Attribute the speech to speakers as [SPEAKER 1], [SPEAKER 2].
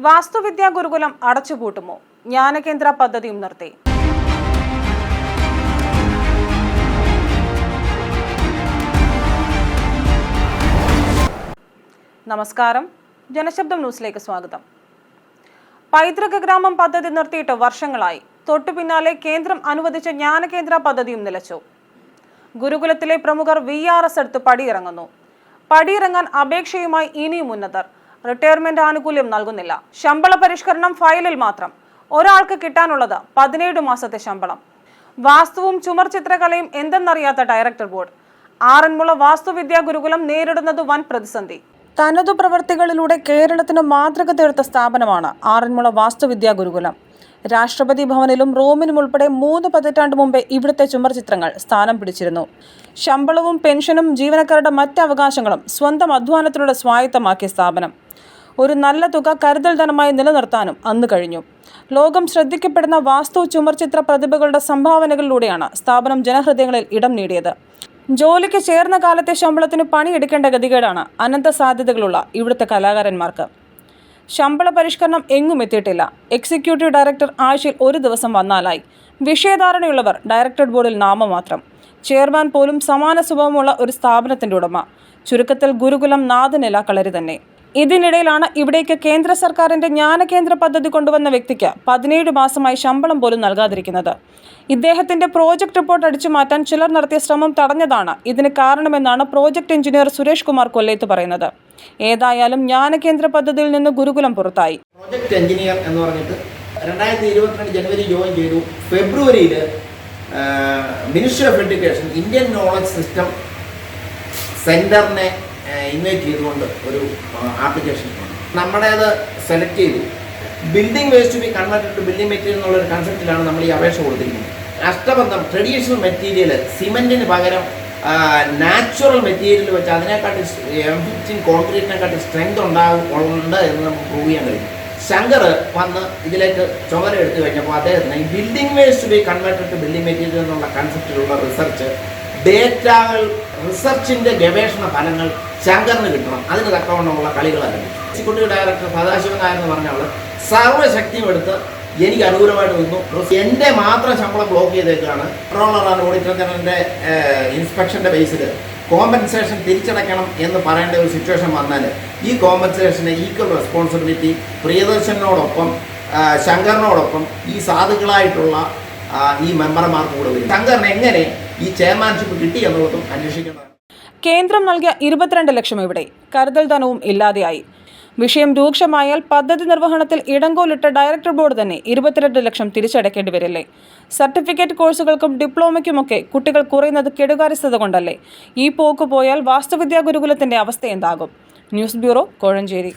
[SPEAKER 1] വാസ്തുവിദ്യാ ഗുരുകുലം അടച്ചുപൂട്ടുമോ? ജ്ഞാനകേന്ദ്ര പദ്ധതിയും നിർത്തി. നമസ്കാരം, ജനശബ്ദം ന്യൂസിലേക്ക് സ്വാഗതം. പൈതൃക ഗ്രാമം പദ്ധതി നിർത്തിയിട്ട് വർഷങ്ങളായി. തൊട്ടു പിന്നാലെ കേന്ദ്രം അനുവദിച്ച ജ്ഞാനകേന്ദ്ര പദ്ധതിയും നിലച്ചു. ഗുരുകുലത്തിലെ പ്രമുഖർ VRS എടുത്ത് പടിയിറങ്ങുന്നു. പടിയിറങ്ങാൻ അപേക്ഷയുമായി ഇനിയും ഉന്നതർ. റിട്ടയർമെന്റ് ആനുകൂല്യം നൽകുന്നില്ല. ശമ്പള പരിഷ്കരണം ഫയലിൽ മാത്രം. ഒരാൾക്ക് കിട്ടാനുള്ളത് 17 മാസത്തെ ശമ്പളം. വാസ്തുവും ചുമർ ചിത്രകലയും എന്തെന്നറിയാത്ത ഡയറക്ടർ ബോർഡ്. ആറന്മുള വാസ്തുവിദ്യാ ഗുരുകുലം നേരിടുന്നത് വൻ പ്രതിസന്ധി. തനതു പ്രവർത്തികളിലൂടെ കേരളത്തിന് മാതൃക തീർത്ത സ്ഥാപനമാണ് ആറന്മുള വാസ്തുവിദ്യാ ഗുരുകുലം. രാഷ്ട്രപതി ഭവനിലും റോമിനും ഉൾപ്പെടെ 3 പതിറ്റാണ്ട് മുമ്പേ ഇവിടുത്തെ ചുമർ ചിത്രങ്ങൾ സ്ഥാനം പിടിച്ചിരുന്നു. ശമ്പളവും പെൻഷനും ജീവനക്കാരുടെ മറ്റ് അവകാശങ്ങളും സ്വന്തം അധ്വാനത്തിലൂടെ സ്വായത്തമാക്കിയ സ്ഥാപനം. ഒരു നല്ല തുക കരുതൽ ധനമായി നിലനിർത്താനും അന്ന് കഴിഞ്ഞു. ലോകം ശ്രദ്ധിക്കപ്പെടുന്ന വാസ്തു ചുമർ ചിത്ര പ്രതിഭകളുടെ സംഭാവനകളിലൂടെയാണ് സ്ഥാപനം ജനഹൃദയങ്ങളിൽ ഇടം നേടിയത്. ജോലിക്ക് ചേർന്ന കാലത്തെ ശമ്പളത്തിന് പണിയെടുക്കേണ്ട ഗതികേടാണ് അനന്ത സാധ്യതകളുള്ള ഇവിടുത്തെ കലാകാരന്മാർക്ക്. ശമ്പള പരിഷ്കരണം എങ്ങും എത്തിയിട്ടില്ല. എക്സിക്യൂട്ടീവ് ഡയറക്ടർ ആഴ്ചയിൽ 1 ദിവസം വന്നാലായി. വിഷയധാരണയുള്ളവർ ഡയറക്ടർ ബോർഡിൽ നാമമാത്രം. ചെയർമാൻ പോലും സമാന സ്വഭാവമുള്ള ഒരു സ്ഥാപനത്തിൻ്റെ ഉടമ. ചുരുക്കത്തിൽ ഗുരുകുലം നാഥനില കളരി തന്നെ. ഇതിനിടയിലാണ് ഇവിടേക്ക് കേന്ദ്ര സർക്കാരിൻ്റെ ജ്ഞാനകേന്ദ്ര പദ്ധതി കൊണ്ടുവന്ന വ്യക്തിക്ക് 17 മാസമായി ശമ്പളം പോലും നൽകാതിരിക്കുന്നത്. ഇദ്ദേഹത്തിൻ്റെ പ്രോജക്ട് റിപ്പോർട്ട് അടിച്ചു മാറ്റാൻ ചിലർ നടത്തിയ ശ്രമം തടഞ്ഞതാണ് ഇതിന് കാരണമെന്നാണ് പ്രോജക്ട് എഞ്ചിനീയർ സുരേഷ് കുമാർ കൊല്ലത്ത് പറയുന്നത്. ഏതായാലും ജ്ഞാനകേന്ദ്ര പദ്ധതിയിൽ നിന്ന് ഗുരുകുലം പുറത്തായി.
[SPEAKER 2] പ്രോജക്ട് എഞ്ചിനീയർ എന്ന് പറഞ്ഞിട്ട് 2022 ജനുവരി ജോയിൻ ചെയ്തു. ഫെബ്രുവരിയിൽ ministry of education Indian knowledge system സെൻറ്ററിനെ ഇൻവൈറ്റ് ചെയ്തുകൊണ്ട് ഒരു ആപ്ലിക്കേഷൻ നമ്മുടേത് സെലക്ട് ചെയ്തു. Building waste to be converted to building material എന്നുള്ളൊരു കൺസെപ്റ്റിലാണ് നമ്മൾ ഈ അപേക്ഷ കൊടുത്തിരിക്കുന്നത്. അഷ്ടബന്ധം ട്രഡീഷണൽ മെറ്റീരിയൽ സിമെൻറ്റിന് പകരം നാച്ചുറൽ മെറ്റീരിയൽ വെച്ച് അതിനെക്കാട്ടി M15 കോൺക്രീറ്റിനെക്കാട്ടി സ്ട്രെങ്ത് ഉണ്ട് എന്ന് നമുക്ക് പ്രൂവ് ചെയ്യാൻ കഴിയും. ശങ്കർ വന്ന് ഇതിലേക്ക് ചുമല എടുത്തു കഴിഞ്ഞപ്പോൾ അദ്ദേഹത്തിന് ഈ building waste to be converted to building material എന്നുള്ള കൺസെപ്റ്റിലുള്ള റിസർച്ച് ഡേറ്റകൾ റിസർച്ചിൻ്റെ ഗവേഷണ ഫലങ്ങൾ ശങ്കറിന് കിട്ടണം. അതിന് തക്കവണ്ണമുള്ള കളികളായിരുന്നു. എക്സിക്യൂട്ടീവ് ഡയറക്ടർ സദാശിവൻ നായർ എന്ന് പറഞ്ഞ ആൾ സർവ്വശക്തിയും എടുത്ത് എനിക്ക് അനുകൂലമായിട്ട് നിന്നു. എൻ്റെ മാത്രം ശമ്പളം ബ്ലോക്ക് ചെയ്തേക്കാണ്. കൺട്രോളർ ആൻഡ് ഓഡിറ്റർ ജനറലിൻ്റെ ഇൻസ്പെക്ഷൻ്റെ ബേസിൽ കോമ്പൻസേഷൻ തിരിച്ചടയ്ക്കണം എന്ന് പറയേണ്ട ഒരു സിറ്റുവേഷൻ വന്നാൽ ഈ കോമ്പൻസേഷന് ഈക്വൽ റെസ്പോൺസിബിലിറ്റി പ്രിയദർശനോടൊപ്പം ശങ്കറിനോടൊപ്പം ഈ സാധുക്കളായിട്ടുള്ള ഈ മെമ്പർമാർക്ക് കൂടെ വരും. ശങ്കറിന് എങ്ങനെ ഈ ചെയർമാൻഷിപ്പ് കിട്ടി എന്നുള്ളതും അന്വേഷിക്കേണ്ടതാണ്.
[SPEAKER 1] കേന്ദ്രം നൽകിയ 22 ലക്ഷം ഇവിടെ കരുതൽ ധനവും ഇല്ലാതെയായി. വിഷയം രൂക്ഷമായാൽ പദ്ധതി നിർവഹണത്തിൽ ഇടങ്കോലിട്ട ഡയറക്ടർ ബോർഡ് തന്നെ 22 ലക്ഷം തിരിച്ചടയ്ക്കേണ്ടി വരില്ലേ? സർട്ടിഫിക്കറ്റ് കോഴ്സുകൾക്കും ഡിപ്ലോമയ്ക്കുമൊക്കെ കുട്ടികൾ കുറയുന്നത് കെടുകാര്യസ്ഥത കൊണ്ടല്ലേ? ഈ പോക്ക് പോയാൽ വാസ്തുവിദ്യാ ഗുരുകുലത്തിന്റെ അവസ്ഥ എന്താകും? News bureau, Kozhencherry.